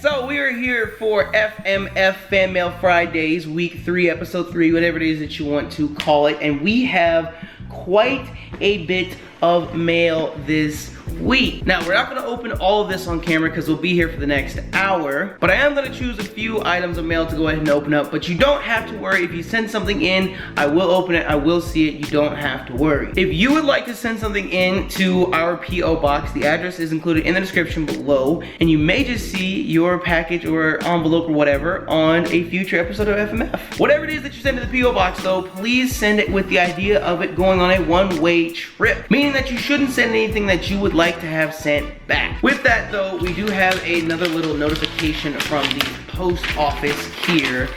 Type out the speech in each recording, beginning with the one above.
So we are here for FMF Fan Mail Fridays, week 3, episode 3, whatever it is that you want to call it. And we have quite a bit of mail this week. Now, we're not gonna open all of this on camera because we'll be here for the next hour, but I am gonna choose a few items of mail to go ahead and open up. But you don't have to worry. If you send something in, I will open it, I will see it. You don't have to worry. If you would like to send something in to our P.O. box, the address is included in the description below, and you may just see your package or envelope or whatever on a future episode of FMF. Whatever it is that you send to the P.O. box though, please send it with the idea of it going on a one-way trip, meaning that you shouldn't send anything that you would like to have sent back. With that though, we do have another little notification from the post office here,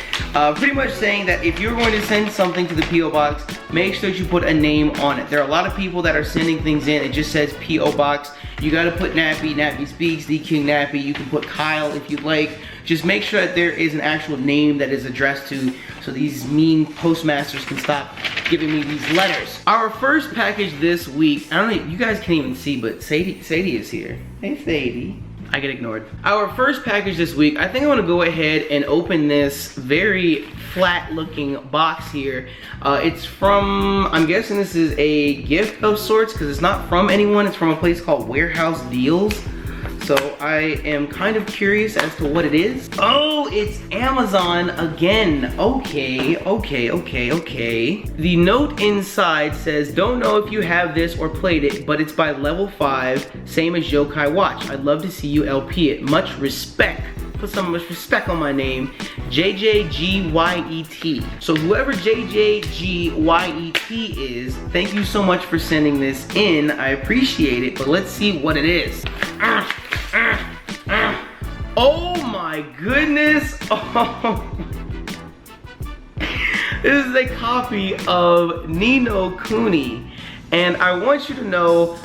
pretty much saying that if you're going to send something to the P.O. box, make sure that you put a name on it. There are a lot of people that are sending things in, it just says P.O. box. You gotta put Nappy, Nappy Speaks, The King Nappy. You can put Kyle if you'd like. Just make sure that there is an actual name that is addressed to, so these mean postmasters can stop giving me these letters. Our first package this week, I don't know, you guys can't even see, but Sadie is here. Hey Sadie. I get ignored. Our first package this week, I think I want to go ahead and open this very flat looking box here. It's from, I'm guessing this is a gift of sorts because it's not from anyone. It's from a place called Warehouse Deals. So I am kind of curious as to what it is. Oh, it's Amazon again. Okay. The note inside says, don't know if you have this or played it, but it's by level 5, same as Yokai Watch. I'd love to see you LP it. Much respect. Put some much respect on my name, JJGYET. So whoever JJGYET is, thank you so much for sending this in. I appreciate it, but let's see what it is. Oh my goodness. Oh. This is a copy of Ni no Kuni, and I want you to know,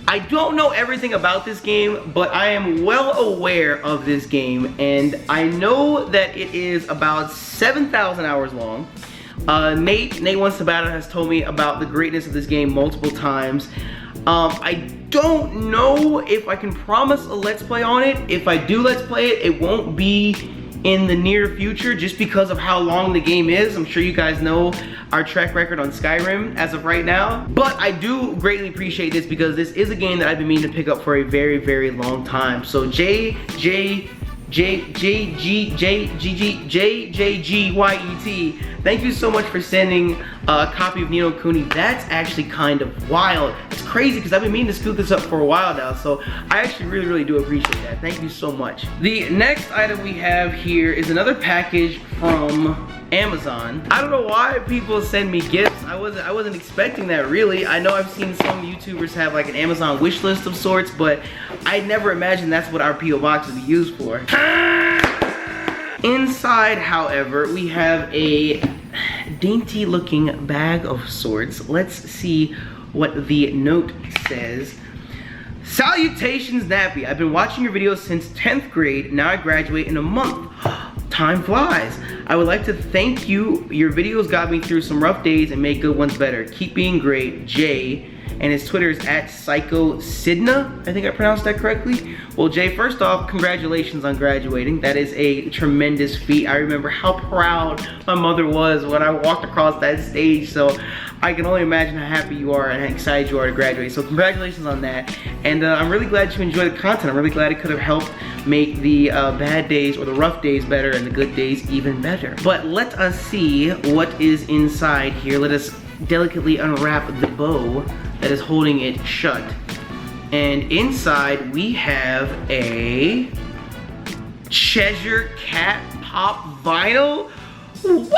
I don't know everything about this game, but I am well aware of this game, and I know that it is about 7,000 hours long. Nate Wants to Battle has told me about the greatness of this game multiple times. I don't know if I can promise a let's play on it. If I do let's play it, it won't be in the near future just because of how long the game is. I'm sure you guys know our track record on Skyrim as of right now. But I do greatly appreciate this because this is a game that I've been meaning to pick up for a very, very long time. So JJGYET, thank you so much for sending a copy of Ni no Kuni. That's actually kind of wild. It's crazy because I've been meaning to scoop this up for a while now, so I actually really do appreciate that. Thank you so much. The next item we have here is another package from Amazon. I don't know why people send me gifts. I wasn't expecting that really. I know I've seen some YouTubers have like an Amazon wish list of sorts, but I never imagined that's what our P.O. box would be used for. Inside, however, we have a dainty looking bag of sorts. Let's see what the note says. Salutations, Nappy. I've been watching your videos since 10th grade. Now I graduate in a month. Time flies. I would like to thank you. Your videos got me through some rough days and made good ones better. Keep being great, Jay. And his Twitter is @PsychoSidna. I think I pronounced that correctly. Well, Jay, first off, congratulations on graduating. That is a tremendous feat. I remember how proud my mother was when I walked across that stage. So I can only imagine how happy you are and how excited you are to graduate. So congratulations on that. And I'm really glad you enjoyed the content. I'm really glad it could have helped make the bad days or the rough days better and the good days even better. But let us see what is inside here. Let us delicately unwrap the bow that is holding it shut. And inside we have a Cheshire Cat pop vinyl. What?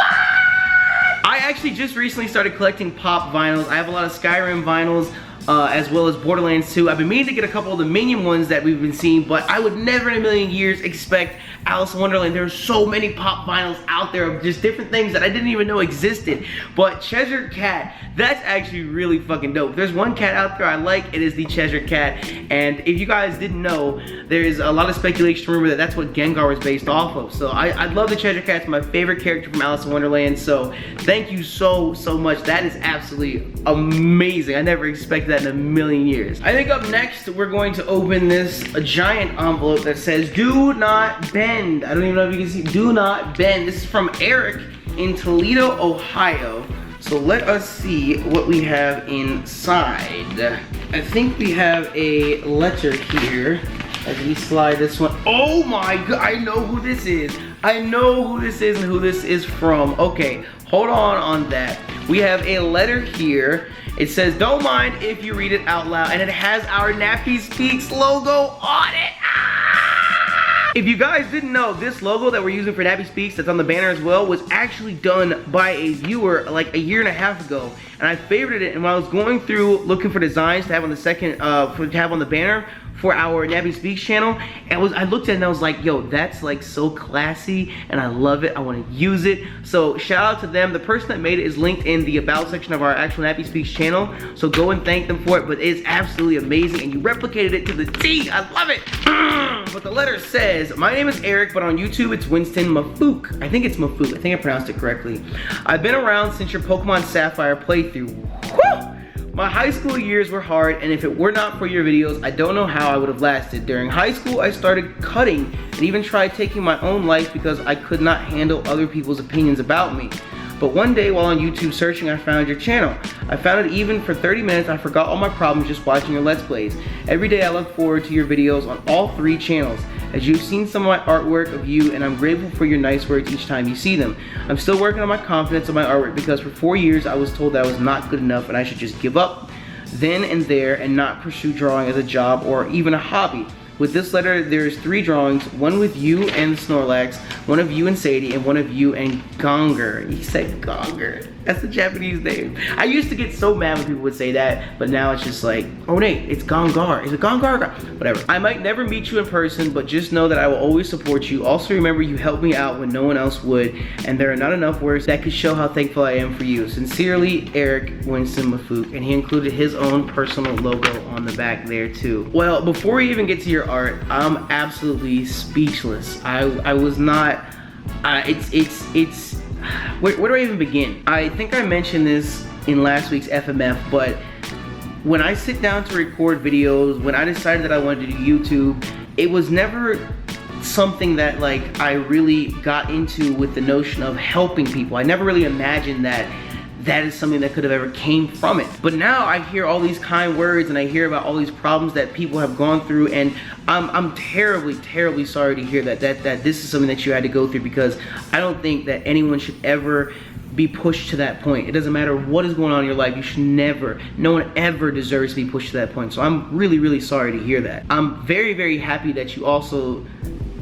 I actually just recently started collecting pop vinyls. I have a lot of Skyrim vinyls, as well as Borderlands 2. I've been meaning to get a couple of the Minion ones that we've been seeing, but I would never in a million years expect Alice in Wonderland. There are so many pop vinyls out there of just different things that I didn't even know existed. But Cheshire Cat, that's actually really fucking dope. There's one cat out there I like, it is the Cheshire Cat. And if you guys didn't know, there is a lot of speculation rumor that that's what Gengar was based off of. So I love the Cheshire Cat. It's my favorite character from Alice in Wonderland. So thank you so much. That is absolutely amazing. I never expected that in a million years. I think up next, we're going to open this giant envelope that says, do not bend. I don't even know if you can see, do not bend. This is from Eric in Toledo, Ohio. So let us see what we have inside. I think we have a letter here as we slide this one. Oh my God, I know who this is. I know who this is and who this is from. Okay, hold on that. We have a letter here. It says, don't mind if you read it out loud, and it has our Nappy Speaks logo on it. If you guys didn't know, this logo that we're using for Nappy Speaks that's on the banner as well was actually done by a viewer like a year and a half ago, and I favorited it. And while I was going through looking for designs to have on the second, to have on the banner for our Nappy Speaks channel, and I looked at it and I was like, yo, that's like so classy and I love it. I want to use it. So shout out to them. The person that made it is linked in the about section of our actual Nappy Speaks channel, so go and thank them for it. But it's absolutely amazing and you replicated it to the T. I love it. But the letter says, my name is Eric, but on YouTube it's Winston Mafook. I think it's Mafook. I think I pronounced it correctly. I've been around since your Pokemon Sapphire playthrough. Woo! My high school years were hard, and if it were not for your videos, I don't know how I would have lasted. During high school, I started cutting and even tried taking my own life because I could not handle other people's opinions about me. But one day while on YouTube searching, I found your channel. I found it even for 30 minutes. I forgot all my problems just watching your Let's Plays. Every day I look forward to your videos on all 3 channels. As you've seen some of my artwork of you, and I'm grateful for your nice words each time you see them. I'm still working on my confidence of my artwork because for 4 years I was told that I was not good enough and I should just give up then and there and not pursue drawing as a job or even a hobby. With this letter, there's 3 drawings, one with you and Snorlax, one of you and Sadie, and one of you and Gonger. He said Gonger. That's the Japanese name. I used to get so mad when people would say that, but now it's just like, oh Nate, it's Gongar. Is it Gongar? Whatever. I might never meet you in person, but just know that I will always support you. Also remember, you helped me out when no one else would, and there are not enough words that could show how thankful I am for you. Sincerely, Eric Winston Mafook. And he included his own personal logo on the back there too. Well, before we even get to your art, I'm absolutely speechless. I was not, where do I even begin? I think I mentioned this in last week's FMF, but when I sit down to record videos, when I decided that I wanted to do YouTube, it was never something that like I really got into with the notion of helping people. I never really imagined that that is something that could have ever came from it. But now I hear all these kind words and I hear about all these problems that people have gone through, and I'm terribly, terribly sorry to hear that this is something that you had to go through, because I don't think that anyone should ever be pushed to that point. It doesn't matter what is going on in your life, you should never, no one ever deserves to be pushed to that point. So I'm really, really sorry to hear that. I'm very, very happy that you also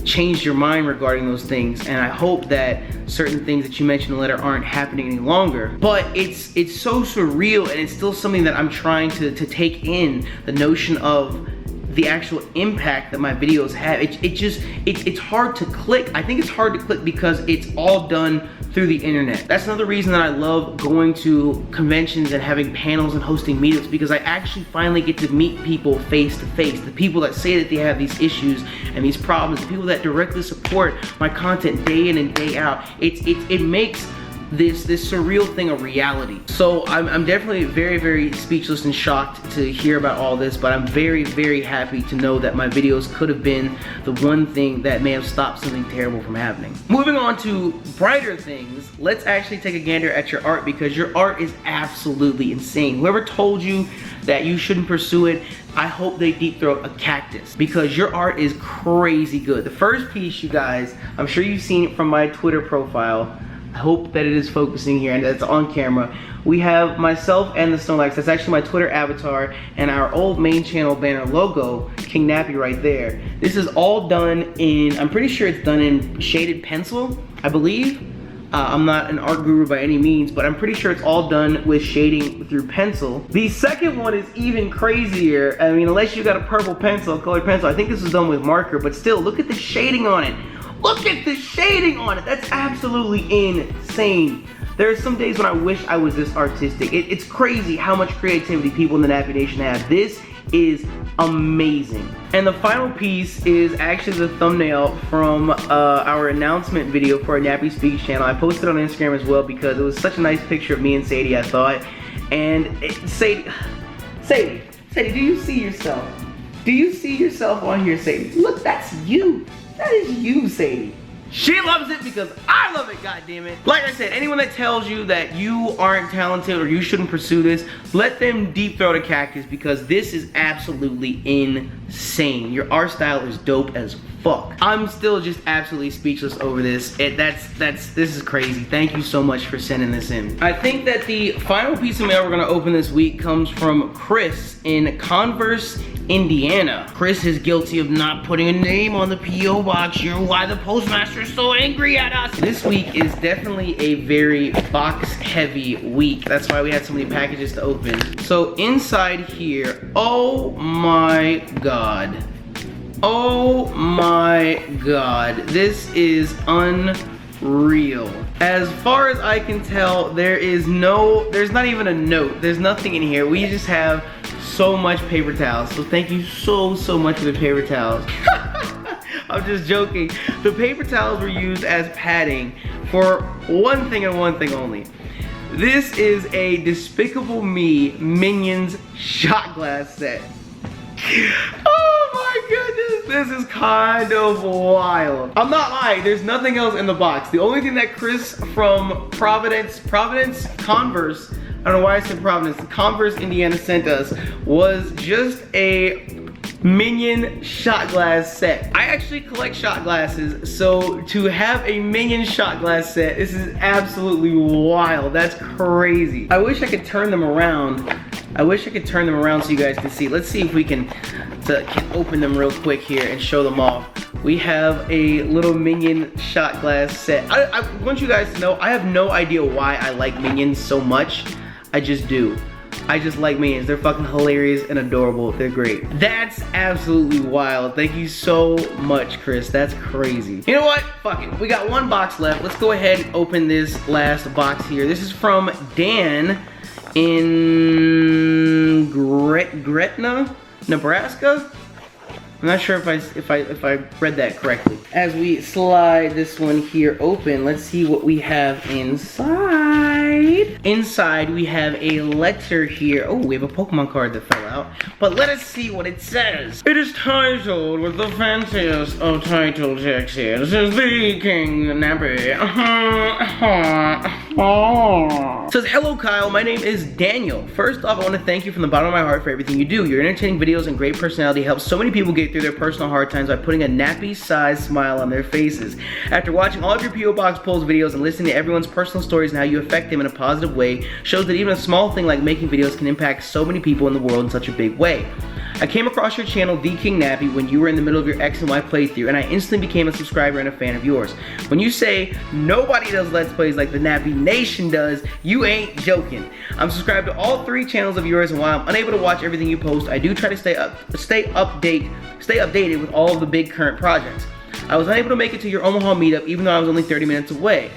changed your mind regarding those things, and I hope that certain things that you mentioned in the letter aren't happening any longer. But it's so surreal, and it's still something that I'm trying to take in, the notion of the actual impact that my videos have. It's hard to click. I think it's hard to click because it's all done through the internet. That's another reason that I love going to conventions and having panels and hosting meetups, because I actually finally get to meet people face to face. The people that say that they have these issues and these problems, the people that directly support my content day in and day out. It makes this surreal thing a reality. So I'm definitely very, very speechless and shocked to hear about all this, but I'm very, very happy to know that my videos could have been the one thing that may have stopped something terrible from happening. Moving on to brighter things, let's actually take a gander at your art, because your art is absolutely insane. Whoever told you that you shouldn't pursue it, I hope they deep throat a cactus, because your art is crazy good. The first piece, you guys, I'm sure you've seen it from my Twitter profile. I hope that it is focusing here and that's on camera. We have myself and the Snorlax. That's actually my Twitter avatar and our old main channel banner logo, King Nappy, right there. This is all done in, I'm pretty sure it's done in shaded pencil, I believe. I'm not an art guru by any means, but I'm pretty sure it's all done with shading through pencil. The second one is even crazier. I mean, unless you got a purple pencil, colored pencil, I think this is done with marker, but still, look at the shading on it. Look at the shading on it. That's absolutely insane. There are some days when I wish I was this artistic. It's crazy how much creativity people in the Nappy Nation have. This is amazing. And the final piece is actually the thumbnail from our announcement video for our Nappy Speaks channel. I posted it on Instagram as well because it was such a nice picture of me and Sadie, I thought. And Sadie, Sadie, Sadie, do you see yourself? Do you see yourself on here, Sadie? Look, that's you. That is you, Sadie. She loves it because I love it, goddammit. Like I said, anyone that tells you that you aren't talented or you shouldn't pursue this, let them deep throat a cactus because this is absolutely insane. Your art style is dope as fuck. I'm still just absolutely speechless over this. This is crazy. Thank you so much for sending this in. I think that the final piece of mail we're gonna open this week comes from Chris in Converse, Indiana. Chris is guilty of not putting a name on the P.O. box. You're why the postmaster is so angry at us. This week is definitely a very box heavy week. That's why we had so many packages to open. So inside here, oh my God. Oh my God, this is unreal. As far as I can tell, there's not even a note. There's nothing in here. We just have so much paper towels. So thank you so much for the paper towels. I'm just joking. The paper towels were used as padding for one thing and one thing only. This is a Despicable Me Minions shot glass set. Oh my goodness, this is kind of wild. I'm not lying, there's nothing else in the box. The only thing that Chris from Converse, I don't know why I said Providence, Converse, Indiana sent us was just a Minion shot glass set. I actually collect shot glasses, so to have a Minion shot glass set, this is absolutely wild. That's crazy. I wish I could turn them around. I wish I could turn them around so you guys can see. Let's see if we can open them real quick here and show them off. We have a little Minion shot glass set. I want you guys to know, I have no idea why I like Minions so much. I just do. I just like Minions. They're fucking hilarious and adorable. They're great. That's absolutely wild. Thank you so much, Chris. That's crazy. You know what? Fuck it. We got one box left. Let's go ahead and open this last box here. This is from Dan in Gretna, Nebraska. I'm not sure if I read that correctly. As we slide this one here open, let's see what we have inside. Inside we have a letter here. Oh, we have a Pokemon card that fell out. But let us see what it says. It is titled with the fanciest of title text here. This is the King Nappy. It says, hello Kyle, my name is Daniel. First off, I want to thank you from the bottom of my heart for everything you do. Your entertaining videos and great personality help so many people get through their personal hard times by putting a nappy-sized smile on their faces. After watching all of your P.O. Box Pulls videos and listening to everyone's personal stories and how you affect them in a positive way, shows that even a small thing like making videos can impact so many people in the world in such a big way. I came across your channel, The King Nappy, when you were in the middle of your X and Y playthrough, and I instantly became a subscriber and a fan of yours. When you say nobody does Let's Plays like the Nappy Nation does, you ain't joking. I'm subscribed to all 3 channels of yours, and while I'm unable to watch everything you post, I do try to stay updated with all of the big current projects. I was unable to make it to your Omaha meetup, even though I was only 30 minutes away.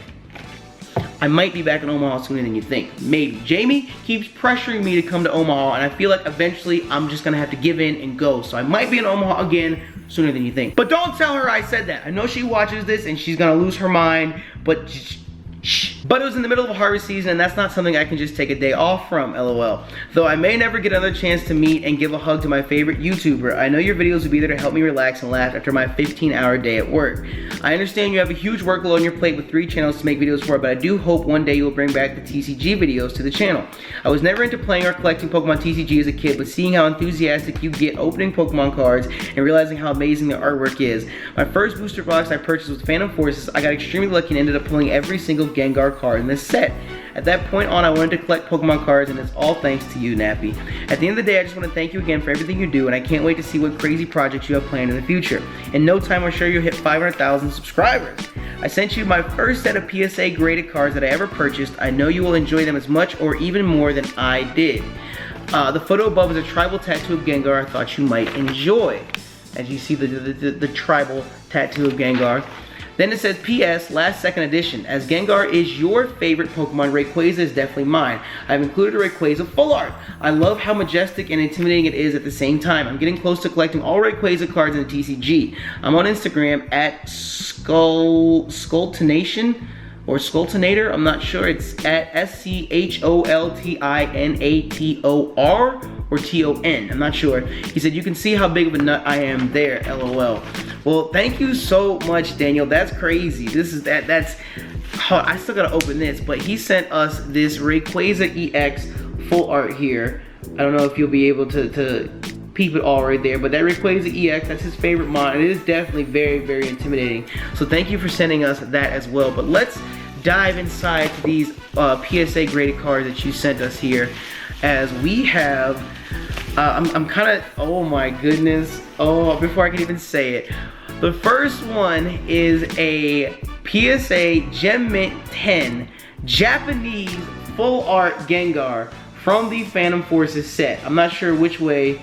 I might be back in Omaha sooner than you think. Maybe. Jamie keeps pressuring me to come to Omaha, and I feel like eventually I'm just gonna have to give in and go. So I might be in Omaha again sooner than you think. But don't tell her I said that. I know she watches this and she's gonna lose her mind, but shh. But it was in the middle of harvest season, and that's not something I can just take a day off from, LOL. Though I may never get another chance to meet and give a hug to my favorite YouTuber, I know your videos will be there to help me relax and laugh after my 15-hour day at work. I understand you have a huge workload on your plate with 3 channels to make videos for, but I do hope one day you will bring back the TCG videos to the channel. I was never into playing or collecting Pokemon TCG as a kid, but seeing how enthusiastic you get opening Pokemon cards and realizing how amazing the artwork is. My first booster box I purchased was Phantom Forces. I got extremely lucky and ended up pulling every single Gengar card in this set. At that point on, I wanted to collect Pokemon cards, and it's all thanks to you, Nappy. At the end of the day, I just want to thank you again for everything you do, and I can't wait to see what crazy projects you have planned in the future. In no time, I'm sure you'll hit 500,000 subscribers. I sent you my first set of PSA graded cards that I ever purchased. I know you will enjoy them as much or even more than I did. The photo above is a tribal tattoo of Gengar I thought you might enjoy. As you see the tribal tattoo of Gengar. Then it says, P.S. last second edition. As Gengar is your favorite Pokemon, Rayquaza is definitely mine. I've included a Rayquaza full art. I love how majestic and intimidating it is at the same time. I'm getting close to collecting all Rayquaza cards in the TCG. I'm on Instagram at Skulltonation. or Scoltinator, I'm not sure. It's at SCHOLTINATOR or TON, I'm not sure. He said, you can see how big of a nut I am there, LOL. Well, thank you so much, Daniel. That's crazy. That's, I still gotta open this, but he sent us this Rayquaza EX full art here. I don't know if you'll be able to peep it all right there, but that Rayquaza EX, that's his favorite mod. It is definitely very, very intimidating. So thank you for sending us that as well. But let's dive inside to these PSA graded cards that you sent us here, as we have, I'm kind of, oh my goodness. Oh, before I can even say it. The first one is a PSA Gem Mint 10 Japanese full art Gengar from the Phantom Forces set. I'm not sure which way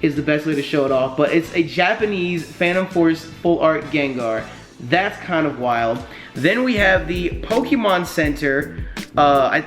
is the best way to show it off, but it's a Japanese Phantom Force full art Gengar. That's kind of wild. Then we have the Pokemon Center.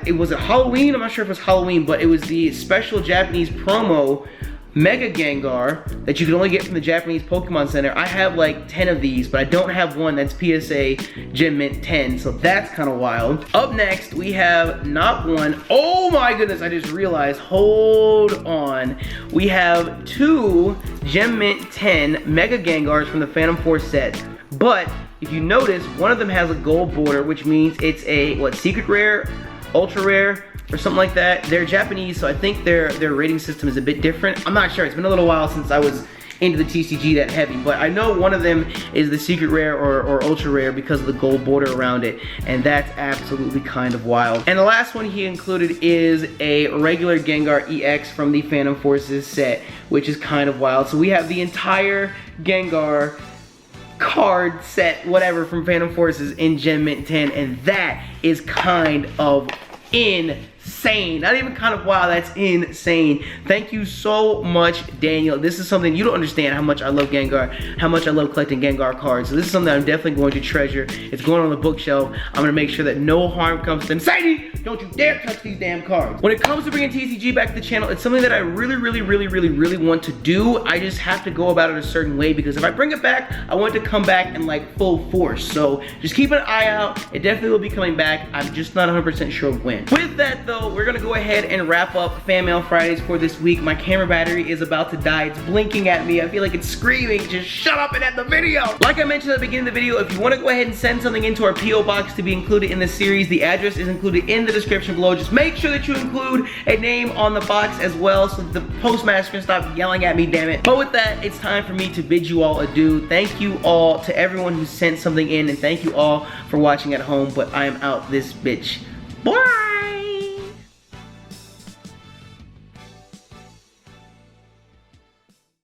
It was a Halloween, I'm not sure if it was Halloween, but it was the special Japanese promo Mega Gengar that you can only get from the Japanese Pokemon Center. I have like 10 of these, but I don't have one that's PSA Gem Mint 10, so that's kind of wild. Up next, we have not one, oh my goodness, I just realized, hold on. We have two Gem Mint 10 Mega Gengars from the Phantom Force set, but if you notice, one of them has a gold border, which means it's a, what, secret rare, ultra rare, or something like that. They're Japanese, so I think their rating system is a bit different. I'm not sure, it's been a little while since I was into the TCG that heavy, but I know one of them is the secret rare or ultra rare because of the gold border around it, and that's absolutely kind of wild. And the last one he included is a regular Gengar EX from the Phantom Forces set, which is kind of wild. So we have the entire Gengar card set, whatever, from Phantom Forces in Gem Mint 10, and that is kind of insane. Not even kind of wild, that's insane. Thank you so much, Daniel. This is something you don't understand, how much I love Gengar, how much I love collecting Gengar cards. So this is something I'm definitely going to treasure. It's going on the bookshelf. I'm gonna make sure that no harm comes to them. Sadie, don't you dare touch these damn cards. When it comes to bringing TCG back to the channel, it's something that I really want to do. I just have to go about it a certain way, because if I bring it back, I want it to come back in like full force. So just keep an eye out. It definitely will be coming back. I'm just not 100% sure when. With that though, we're gonna go ahead and wrap up Fan Mail Fridays for this week. My camera battery is about to die. It's blinking at me. I feel like it's screaming, just shut up and end the video. Like I mentioned at the beginning of the video, if you wanna go ahead and send something into our P.O. box to be included in this series, the address is included in the description below. Just make sure that you include a name on the box as well, so that the postmaster can stop yelling at me, damn it. But with that, it's time for me to bid you all adieu. Thank you all to everyone who sent something in, and thank you all for watching at home, but I am out this bitch. Bye!